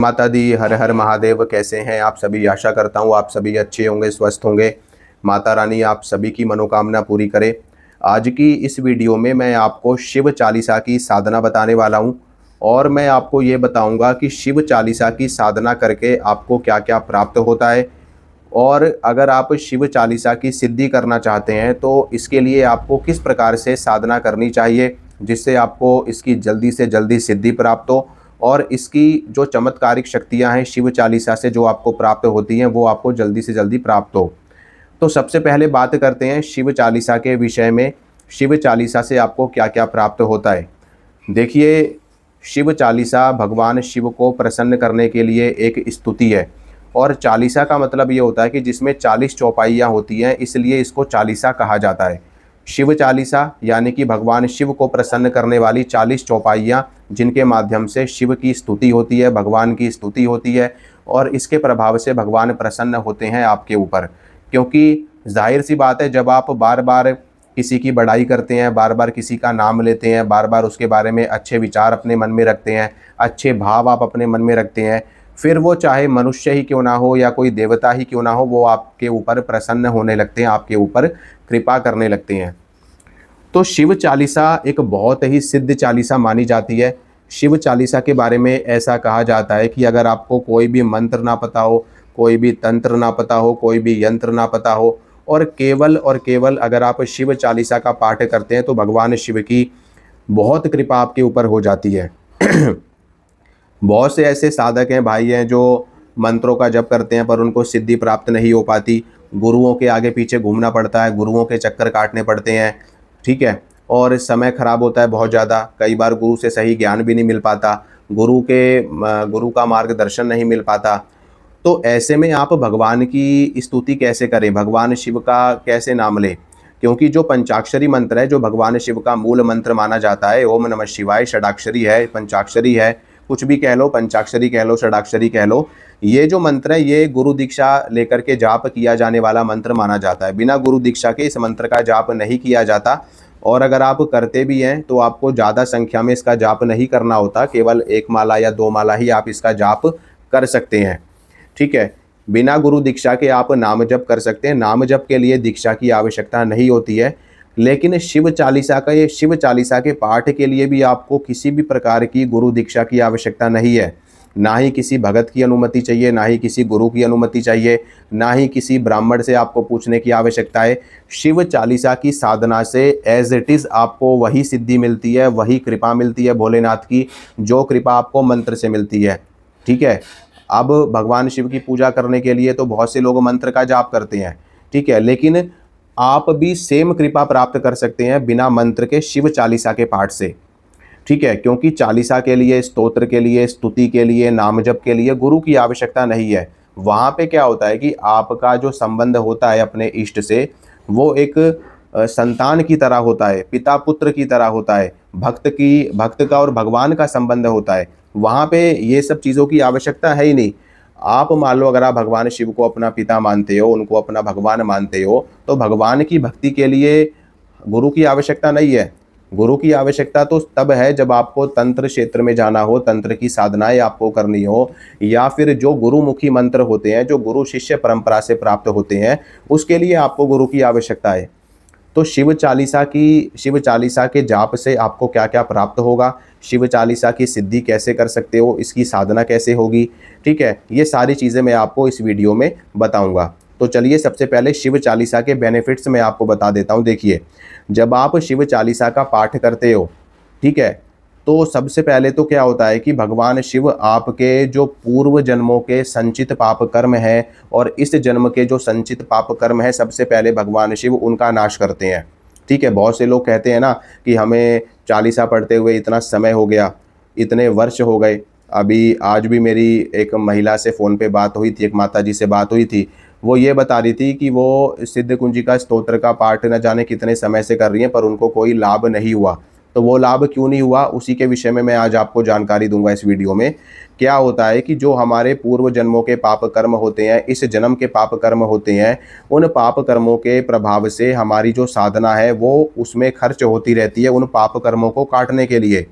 माता दी, हर हर महादेव। कैसे हैं आप सभी? आशा करता हूँ आप सभी अच्छे होंगे, स्वस्थ होंगे। माता रानी आप सभी की मनोकामना पूरी करे। आज की इस वीडियो में मैं आपको शिव चालीसा की साधना बताने वाला हूँ और मैं आपको ये बताऊंगा कि शिव चालीसा की साधना करके आपको क्या क्या प्राप्त होता है। और अगर आप शिव चालीसा की सिद्धि करना चाहते हैं तो इसके लिए आपको किस प्रकार से साधना करनी चाहिए जिससे आपको इसकी जल्दी से जल्दी सिद्धि प्राप्त हो, और इसकी जो चमत्कारिक शक्तियां हैं शिव चालीसा से जो आपको प्राप्त होती हैं वो आपको जल्दी से जल्दी प्राप्त हो। तो सबसे पहले बात करते हैं शिव चालीसा के विषय में। शिव चालीसा से आपको क्या क्या प्राप्त होता है। देखिए, शिव चालीसा भगवान शिव को प्रसन्न करने के लिए एक स्तुति है। और चालीसा का मतलब ये होता है कि जिसमें 40 चौपाइयाँ होती हैं, इसलिए इसको चालीसा कहा जाता है। शिव चालीसा यानी कि भगवान शिव को प्रसन्न करने वाली 40 चौपाइयाँ, जिनके माध्यम से शिव की स्तुति होती है, भगवान की स्तुति होती है, और इसके प्रभाव से भगवान प्रसन्न होते हैं आपके ऊपर। क्योंकि जाहिर सी बात है, जब आप बार बार किसी की बड़ाई करते हैं, बार बार किसी का नाम लेते हैं, बार बार उसके बारे में अच्छे विचार अपने मन में रखते हैं, अच्छे भाव आप अपने मन में रखते हैं, फिर वो चाहे मनुष्य ही क्यों ना हो या कोई देवता ही क्यों ना हो, वो आपके ऊपर प्रसन्न होने लगते हैं, आपके ऊपर कृपा करने लगते हैं। तो शिव चालीसा एक बहुत ही सिद्ध चालीसा मानी जाती है। शिव चालीसा के बारे में ऐसा कहा जाता है कि अगर आपको कोई भी मंत्र ना पता हो, कोई भी तंत्र ना पता हो, कोई भी यंत्र ना पता हो, और केवल अगर आप शिव चालीसा का पाठ करते हैं तो भगवान शिव की बहुत कृपा आपके ऊपर हो जाती है। बहुत से ऐसे साधक हैं, भाई हैं, जो मंत्रों का जप करते हैं पर उनको सिद्धि प्राप्त नहीं हो पाती। गुरुओं के आगे पीछे घूमना पड़ता है, गुरुओं के चक्कर काटने पड़ते हैं, ठीक है। और समय खराब होता है बहुत ज़्यादा। कई बार गुरु से सही ज्ञान भी नहीं मिल पाता, गुरु का मार्गदर्शन नहीं मिल पाता। तो ऐसे में आप भगवान की स्तुति कैसे करें, भगवान शिव का कैसे नाम लें? क्योंकि जो पंचाक्षरी मंत्र है, जो भगवान शिव का मूल मंत्र माना जाता है, ओम नमः शिवाय, षडाक्षरी है, पंचाक्षरी है, कुछ भी कह लो, पंचाक्षरी कह लो, षडाक्षरी कह लो। ये जो मंत्र है ये गुरु दीक्षा लेकर के जाप किया जाने वाला मंत्र माना जाता है। बिना गुरु दीक्षा के इस मंत्र का जाप नहीं किया जाता। और अगर आप करते भी हैं तो आपको ज़्यादा संख्या में इसका जाप नहीं करना होता, केवल 1 माला या 2 माला ही आप इसका जाप कर सकते हैं, ठीक है। बिना गुरु दीक्षा के आप नाम जप कर सकते हैं। नाम जप के लिए दीक्षा की आवश्यकता नहीं होती है। लेकिन शिव चालीसा के पाठ के लिए भी आपको किसी भी प्रकार की गुरु दीक्षा की आवश्यकता नहीं है। ना ही किसी भगत की अनुमति चाहिए, ना ही किसी गुरु की अनुमति चाहिए, ना ही किसी ब्राह्मण से आपको पूछने की आवश्यकता है। शिव चालीसा की साधना से एज इट इज़ आपको वही सिद्धि मिलती है, वही कृपा मिलती है भोलेनाथ की, जो कृपा आपको मंत्र से मिलती है, ठीक है। अब भगवान शिव की पूजा करने के लिए तो बहुत से लोग मंत्र का जाप करते हैं, ठीक है, लेकिन आप भी सेम कृपा प्राप्त कर सकते हैं बिना मंत्र के शिव चालीसा के पाठ से, ठीक है। क्योंकि चालीसा के लिए, स्तोत्र के लिए, स्तुति के लिए, नाम जप के लिए गुरु की आवश्यकता नहीं है। वहाँ पे क्या होता है कि आपका जो संबंध होता है अपने इष्ट से, वो एक संतान की तरह होता है, पिता पुत्र की तरह होता है, भक्त का और भगवान का संबंध होता है। वहाँ पे ये सब चीज़ों की आवश्यकता है ही नहीं। आप मान लो अगर आप भगवान शिव को अपना पिता मानते हो, उनको अपना भगवान मानते हो, तो भगवान की भक्ति के लिए गुरु की आवश्यकता नहीं है। गुरु की आवश्यकता तो तब है जब आपको तंत्र क्षेत्र में जाना हो, तंत्र की साधनाएं आपको करनी हो, या फिर जो गुरुमुखी मंत्र होते हैं, जो गुरु शिष्य परंपरा से प्राप्त होते हैं, उसके लिए आपको गुरु की आवश्यकता है। तो शिव चालीसा के जाप से आपको क्या क्या प्राप्त होगा, शिव चालीसा की सिद्धि कैसे कर सकते हो, इसकी साधना कैसे होगी, ठीक है, ये सारी चीज़ें मैं आपको इस वीडियो में बताऊंगा। तो चलिए सबसे पहले शिव चालीसा के बेनिफिट्स मैं आपको बता देता हूँ। देखिए, जब आप शिव चालीसा का पाठ करते हो, ठीक है, तो सबसे पहले तो क्या होता है कि भगवान शिव आपके जो पूर्व जन्मों के संचित पाप कर्म है और इस जन्म के जो संचित पाप कर्म है, सबसे पहले भगवान शिव उनका नाश करते हैं, ठीक है। बहुत से लोग कहते हैं ना कि हमें चालीसा पढ़ते हुए इतना समय हो गया, इतने वर्ष हो गए। अभी आज भी मेरी एक महिला से फ़ोन पे बात हुई थी, एक माता जी से बात हुई थी। वो ये बता रही थी कि वो सिद्ध कुंजिका स्तोत्र का पाठ न जाने कितने समय से कर रही हैं, पर उनको कोई लाभ नहीं हुआ। तो वो लाभ क्यों नहीं हुआ, उसी के विषय में मैं आज आपको जानकारी दूंगा इस वीडियो में। क्या होता है कि जो हमारे पूर्व जन्मों के पाप कर्म होते हैं, इस जन्म के पाप कर्म होते हैं, उन पाप कर्मों के प्रभाव से हमारी जो साधना है वो उसमें खर्च होती रहती है, उन पाप कर्मों को काटने के लिए।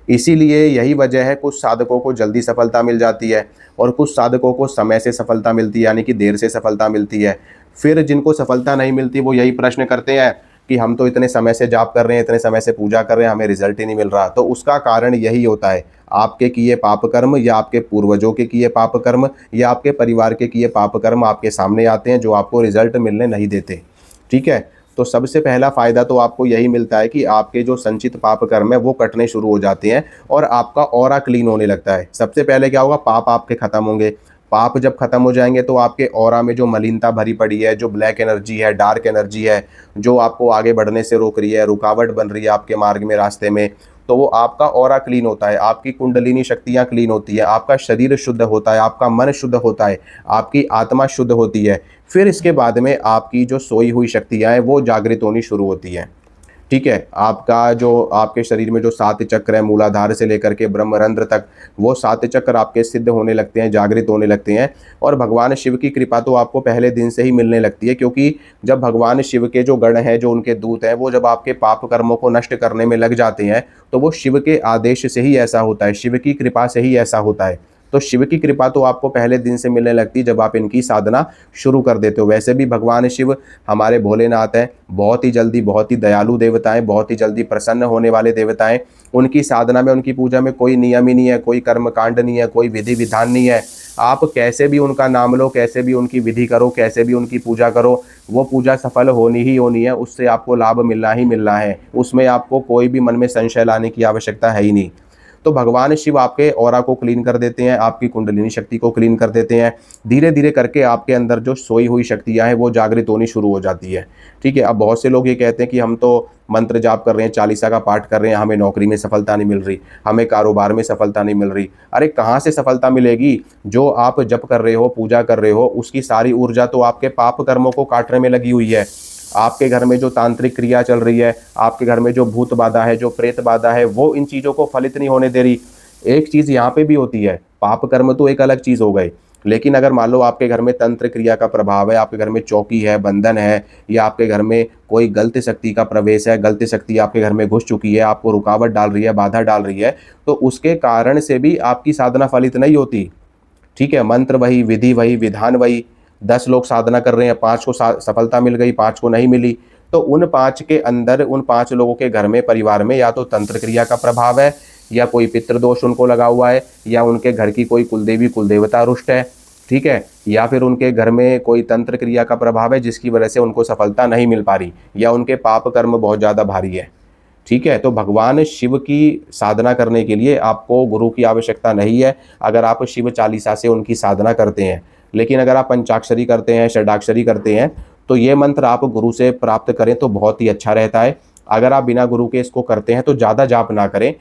इसीलिए यही वजह है कुछ साधकों को जल्दी सफलता मिल जाती है और कुछ साधकों को समय से सफलता मिलती है, यानी कि देर से सफलता मिलती है। फिर जिनको सफलता नहीं मिलती वो यही प्रश्न करते हैं कि हम तो इतने समय से जाप कर रहे हैं, इतने समय से पूजा कर रहे हैं, हमें रिजल्ट ही नहीं मिल रहा। तो उसका कारण यही होता है, आपके किए पाप कर्म या आपके पूर्वजों के किए पाप कर्म या आपके परिवार के किए पाप कर्म आपके सामने आते हैं जो आपको रिजल्ट मिलने नहीं देते। ठीक है, तो सबसे पहला फ़ायदा तो आपको यही मिलता है कि आपके जो संचित पाप कर्म है वो कटने शुरू हो जाते हैं और आपका ऑरा क्लीन होने लगता है। सबसे पहले क्या होगा, पाप आपके खत्म होंगे। पाप जब खत्म हो जाएंगे तो आपके ऑरा में जो मलिनता भरी पड़ी है, जो ब्लैक एनर्जी है, डार्क एनर्जी है, जो आपको आगे बढ़ने से रोक रही है, रुकावट बन रही है आपके मार्ग में, रास्ते में, तो वो आपका ऑरा क्लीन होता है, आपकी कुंडलिनी शक्तियाँ क्लीन होती है, आपका शरीर शुद्ध होता है, आपका मन शुद्ध होता है, आपकी आत्मा शुद्ध होती है। फिर इसके बाद में आपकी जो सोई हुई शक्तियाँ हैं वो जागृत होनी शुरू होती हैं। ठीक है, आपका जो आपके शरीर में जो 7 चक्र है, मूलाधार से लेकर के ब्रह्मरंध्र तक, वो 7 चक्र आपके सिद्ध होने लगते हैं, जागृत होने लगते हैं। और भगवान शिव की कृपा तो आपको पहले दिन से ही मिलने लगती है, क्योंकि जब भगवान शिव के जो गण हैं, जो उनके दूत हैं, वो जब आपके पाप कर्मों को नष्ट करने में लग जाते हैं तो वो शिव के आदेश से ही ऐसा होता है, शिव की कृपा से ही ऐसा होता है। तो शिव की कृपा तो आपको पहले दिन से मिलने लगती है जब आप इनकी साधना शुरू कर देते हो। वैसे भी भगवान शिव हमारे भोलेनाथ हैं, बहुत ही जल्दी, बहुत ही दयालु देवता हैं, बहुत ही जल्दी प्रसन्न होने वाले देवता हैं। उनकी साधना में, उनकी पूजा में कोई नियम ही नहीं है, कोई कर्म कांड नहीं है, कोई विधि विधान नहीं है। आप कैसे भी उनका नाम लो, कैसे भी उनकी विधि करो, कैसे भी उनकी पूजा करो, वो पूजा सफल होनी ही होनी है, उससे आपको लाभ मिलना ही मिलना है। उसमें आपको कोई भी मन में संशय लाने की आवश्यकता है ही नहीं। तो भगवान शिव आपके ऑरा को क्लीन कर देते हैं, आपकी कुंडलिनी शक्ति को क्लीन कर देते हैं। धीरे धीरे करके आपके अंदर जो सोई हुई शक्तियां हैं वो जागृत होनी शुरू हो जाती है। ठीक है, अब बहुत से लोग ये कहते हैं कि हम तो मंत्र जाप कर रहे हैं, चालीसा का पाठ कर रहे हैं, हमें नौकरी में सफलता नहीं मिल रही, हमें कारोबार में सफलता नहीं मिल रही। अरे कहाँ से सफलता मिलेगी? जो आप जप कर रहे हो, पूजा कर रहे हो, उसकी सारी ऊर्जा तो आपके पाप कर्मों को काटने में लगी हुई है। आपके घर में जो तांत्रिक क्रिया चल रही है, आपके घर में जो भूत बाधा है, जो प्रेत बाधा है, वो इन चीज़ों को फलित नहीं होने दे रही। एक चीज़ यहाँ पे भी होती है, पाप कर्म तो एक अलग चीज़ हो गए, लेकिन अगर मान लो आपके घर में तंत्र क्रिया का प्रभाव है, आपके घर में चौकी है, बंधन है, या आपके घर में कोई गलत शक्ति का प्रवेश है, गलत शक्ति आपके घर में घुस चुकी है, आपको रुकावट डाल रही है, बाधा डाल रही है, तो उसके कारण से भी आपकी साधना फलित नहीं होती। ठीक है, मंत्र वही, विधि वही, विधान वही। 10 लोग साधना कर रहे हैं, 5 को सफलता मिल गई, 5 को नहीं मिली। तो उन 5 के अंदर, उन 5 लोगों के घर में, परिवार में या तो तंत्र क्रिया का प्रभाव है, या कोई पितृदोष उनको लगा हुआ है, या उनके घर की कोई कुलदेवी कुलदेवता रुष्ट है। ठीक है, या फिर उनके घर में कोई तंत्र क्रिया का प्रभाव है जिसकी वजह से उनको सफलता नहीं मिल पा रही, या उनके पाप कर्म बहुत ज़्यादा भारी है। ठीक है, तो भगवान शिव की साधना करने के लिए आपको गुरु की आवश्यकता नहीं है, अगर आप शिव चालीसा से उनकी साधना करते हैं। लेकिन अगर आप पंचाक्षरी करते हैं, षडाक्षरी करते हैं, तो ये मंत्र आप गुरु से प्राप्त करें तो बहुत ही अच्छा रहता है। अगर आप बिना गुरु के इसको करते हैं तो ज़्यादा जाप ना करें,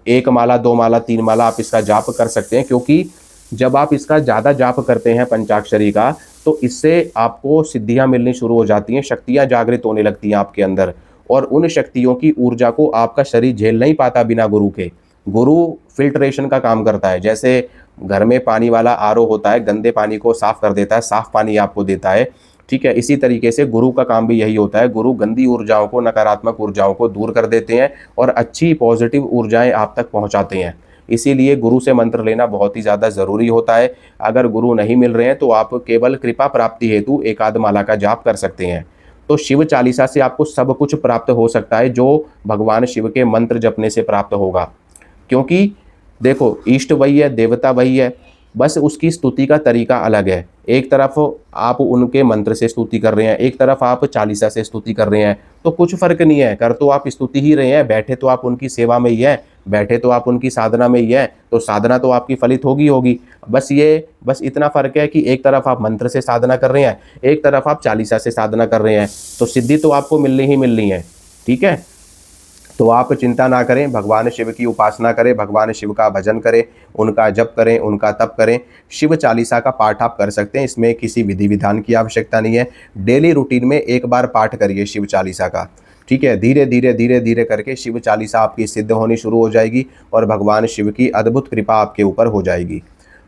1 माला, 2 माला, 3 माला आप इसका जाप कर सकते हैं, क्योंकि जब आप इसका ज़्यादा जाप करते हैं पंचाक्षरी का, तो इससे आपको सिद्धियाँ मिलनी शुरू हो जाती हैं, शक्तियाँ जागृत होने लगती हैं आपके अंदर, और उन शक्तियों की ऊर्जा को आपका शरीर झेल नहीं पाता बिना गुरु के। गुरु फिल्ट्रेशन का काम करता है, जैसे घर में पानी वाला आरओ होता है, गंदे पानी को साफ कर देता है, साफ पानी आपको देता है। ठीक है, इसी तरीके से गुरु का काम भी यही होता है। गुरु गंदी ऊर्जाओं को, नकारात्मक ऊर्जाओं को दूर कर देते हैं और अच्छी पॉजिटिव ऊर्जाएं आप तक पहुंचाते हैं। इसीलिए गुरु से मंत्र लेना बहुत ही ज़्यादा ज़रूरी होता है। अगर गुरु नहीं मिल रहे हैं तो आप केवल कृपा प्राप्ति हेतु एक आध माला का जाप कर सकते हैं। तो शिव चालीसा से आपको सब कुछ प्राप्त हो सकता है जो भगवान शिव के मंत्र जपने से प्राप्त होगा। क्योंकि देखो, इष्ट वही है, देवता वही है, बस उसकी स्तुति का तरीका अलग है। एक तरफ आप उनके मंत्र से स्तुति कर रहे हैं, एक तरफ आप चालीसा से स्तुति कर रहे हैं, तो कुछ फर्क नहीं है। कर तो आप स्तुति ही रहे हैं, बैठे तो आप उनकी सेवा में ही हैं, बैठे तो आप उनकी साधना में ही हैं, तो साधना तो आपकी फलित होगी होगी। बस इतना फर्क है कि एक तरफ आप मंत्र से साधना कर रहे हैं, एक तरफ आप चालीसा से साधना कर रहे हैं, तो सिद्धि तो आपको मिलनी ही मिलनी है। ठीक है, तो आप चिंता ना करें, भगवान शिव की उपासना करें, भगवान शिव का भजन करें, उनका जप करें, उनका तप करें। शिव चालीसा का पाठ आप कर सकते हैं, इसमें किसी विधि विधान की आवश्यकता नहीं है। डेली रूटीन में एक बार पाठ करिए शिव चालीसा का। ठीक है, धीरे धीरे करके शिव चालीसा आपकी सिद्ध होनी शुरू हो जाएगी और भगवान शिव की अद्भुत कृपा आपके ऊपर हो जाएगी।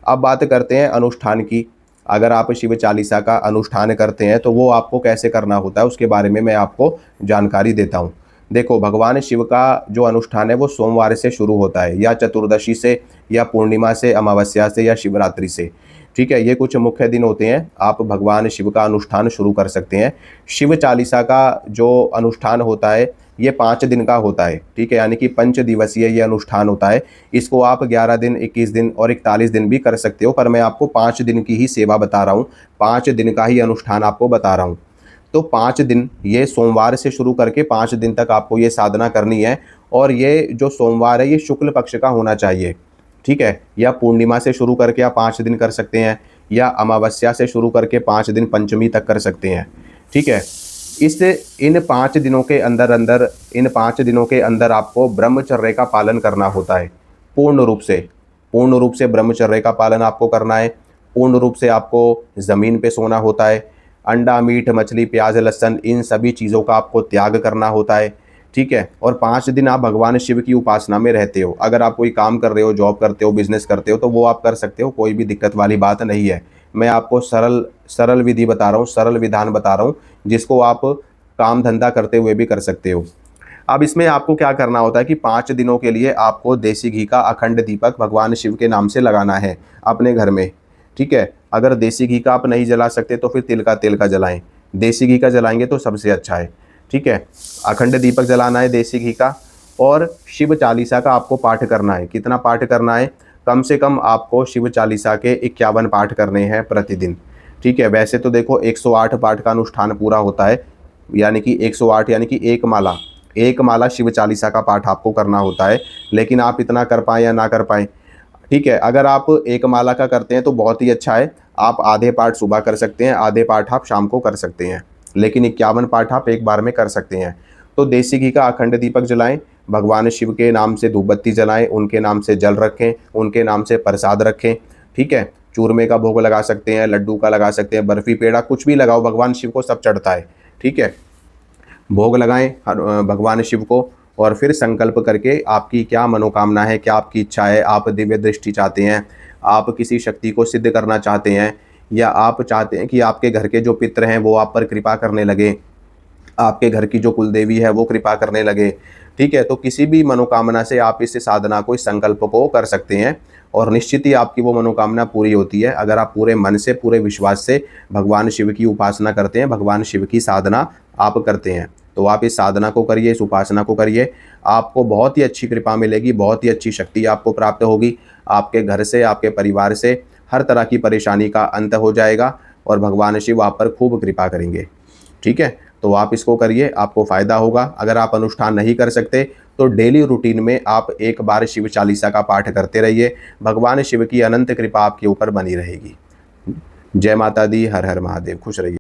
अब बात करते हैं अनुष्ठान की। अगर आप शिव चालीसा का अनुष्ठान करते हैं तो वो आपको कैसे करना होता है उसके बारे में मैं आपको जानकारी देता हूँ। देखो, भगवान शिव का जो अनुष्ठान है वो सोमवार से शुरू होता है, या चतुर्दशी से, या पूर्णिमा से, अमावस्या से, या शिवरात्रि से। ठीक है, ये कुछ मुख्य दिन होते हैं, आप भगवान शिव का अनुष्ठान शुरू कर सकते हैं। शिव चालीसा का जो अनुष्ठान होता है ये 5 दिन का होता है। ठीक है, यानी कि 5 दिवसीय ये अनुष्ठान होता है। इसको आप 11 दिन, 21 दिन और 41 दिन भी कर सकते हो, पर मैं आपको 5 दिन की ही सेवा बता रहा हूँ, 5 दिन का ही अनुष्ठान आपको बता रहा हूँ। तो 5 दिन, ये सोमवार से शुरू करके 5 दिन तक आपको ये साधना करनी है। और ये जो सोमवार है ये शुक्ल पक्ष का होना चाहिए। ठीक है, या पूर्णिमा से शुरू करके आप 5 दिन कर सकते हैं, या अमावस्या से शुरू करके 5 दिन पंचमी तक कर सकते हैं। ठीक है, इन 5 दिनों के अंदर आपको ब्रह्मचर्य का पालन करना होता है। पूर्ण रूप से ब्रह्मचर्य का पालन आपको करना है। पूर्ण रूप से आपको ज़मीन पे सोना होता है। अंडा, मीट, मछली, प्याज, लहसुन, इन सभी चीज़ों का आपको त्याग करना होता है। ठीक है, और 5 दिन आप भगवान शिव की उपासना में रहते हो। अगर आप कोई काम कर रहे हो, जॉब करते हो, बिजनेस करते हो, तो वो आप कर सकते हो, कोई भी दिक्कत वाली बात नहीं है। मैं आपको सरल विधि बता रहा हूँ, सरल विधान बता रहा हूँ, जिसको आप काम धंधा करते हुए भी कर सकते हो। अब इसमें आपको क्या करना होता है कि 5 दिनों के लिए आपको देसी घी का अखंड दीपक भगवान शिव के नाम से लगाना है अपने घर में। ठीक है, अगर देसी घी का आप नहीं जला सकते तो फिर तेल का जलाएं। देसी घी का जलाएंगे तो सबसे अच्छा है। ठीक है, अखंड दीपक जलाना है देसी घी का, और शिव चालीसा का आपको पाठ करना है। कितना पाठ करना है? कम से कम आपको शिव चालीसा के 51 पाठ करने हैं प्रतिदिन। ठीक है, वैसे तो देखो 108 पाठ का अनुष्ठान पूरा होता है, यानी कि 108 यानी कि एक माला शिव चालीसा का पाठ आपको करना होता है। लेकिन आप इतना कर पाएँ या ना कर पाएँ, ठीक है, अगर आप एक माला का करते हैं तो बहुत ही अच्छा है। आप आधे पाठ सुबह कर सकते हैं, आधे पाठ आप शाम को कर सकते हैं, लेकिन 51 पाठ आप एक बार में कर सकते हैं। तो देसी घी का अखंड दीपक जलाएं, भगवान शिव के नाम से धूप बत्ती जलाएं, उनके नाम से जल रखें, उनके नाम से प्रसाद रखें। ठीक है, चूरमे का भोग लगा सकते हैं, लड्डू का लगा सकते हैं, बर्फ़ी, पेड़ा, कुछ भी लगाओ, भगवान शिव को सब चढ़ता है। ठीक है, भोग लगाएं भगवान शिव को, और फिर संकल्प करके आपकी क्या मनोकामना है, क्या आपकी इच्छा है, आप दिव्य दृष्टि चाहते हैं, आप किसी शक्ति को सिद्ध करना चाहते हैं, या आप चाहते हैं कि आपके घर के जो पितृ हैं वो आप पर कृपा करने लगे, आपके घर की जो कुलदेवी है वो कृपा करने लगे। ठीक है, तो किसी भी मनोकामना से आप इस साधना को, इस संकल्प को कर सकते हैं, और निश्चित ही आपकी वो मनोकामना पूरी होती है अगर आप पूरे मन से, पूरे विश्वास से भगवान शिव की उपासना करते हैं, भगवान शिव की साधना आप करते हैं। तो आप इस साधना को करिए, इस उपासना को करिए, आपको बहुत ही अच्छी कृपा मिलेगी, बहुत ही अच्छी शक्ति आपको प्राप्त होगी। आपके घर से, आपके परिवार से हर तरह की परेशानी का अंत हो जाएगा, और भगवान शिव आप पर खूब कृपा करेंगे। ठीक है, तो आप इसको करिए, आपको फ़ायदा होगा। अगर आप अनुष्ठान नहीं कर सकते तो डेली रूटीन में आप एक बार शिव चालीसा का पाठ करते रहिए, भगवान शिव की अनंत कृपा आपके ऊपर बनी रहेगी। जय माता दी, हर हर महादेव, खुश रहिए।